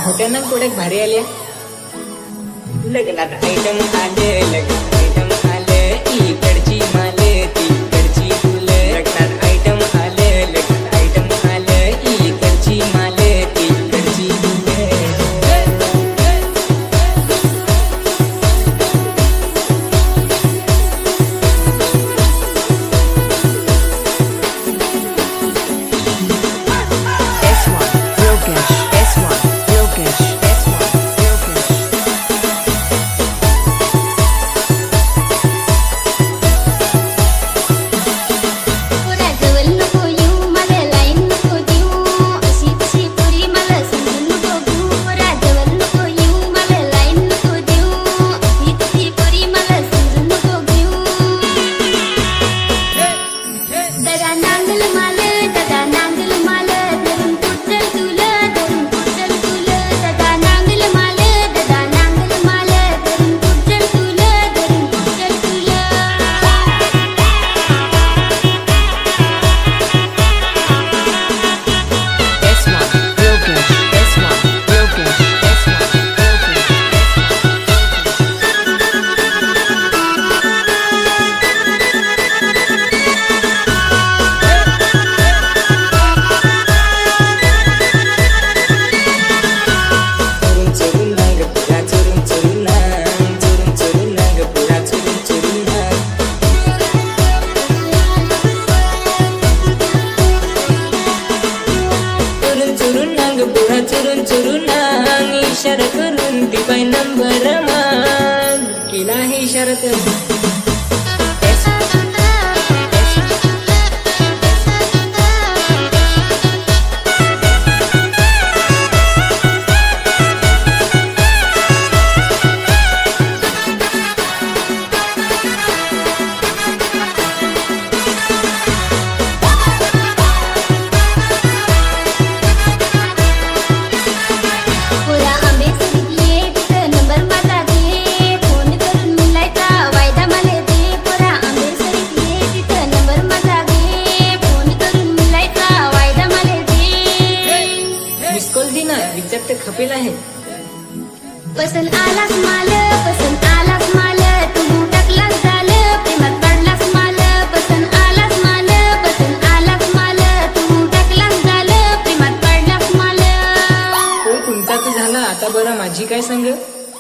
होत्यानं कोड्याक भारी आल्या लग्नात आयटम आले लग्नात आयटम आले इकडची माले तिकडची फुले लग्नात आयटम आले लग्नात आयटम आले इकडची माले तिकडची फुले चुरून चुरून इशारा करून ती बाई नंबर मान केला आहे इशारा तर विचार खपेल आहे पसंत आलास माल पसंत आलास माल तू टाकलास झालं प्रेमात पडलास माल पसंत आलास माल पसंत आलास माल तू टाकलास झालं प्रेमात पडलास माल हो तुमचा तर झाला आता बरं माझी काय सांग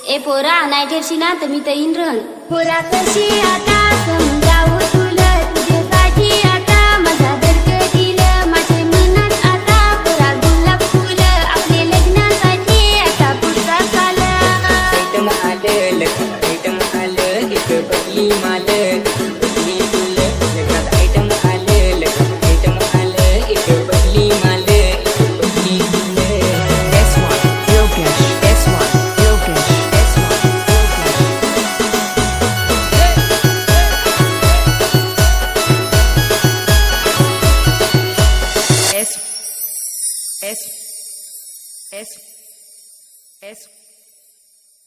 ए पोरा नाही ठेवशी ना तर मी तर येईन रहन पोरा कशी आता समजावू तुला तुझ्यासाठी आता माझा धडकतील माझे मनात आता पोरा गुलाब फुल आपले लग्नासाठी आता पुढचा काल आयटम आलं लग्नात आयटम आलं एक बदली माल बदली फुल लग्नात आयटम आलं लग्नात आयटम आलं एक बदली माल बदली फुल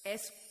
S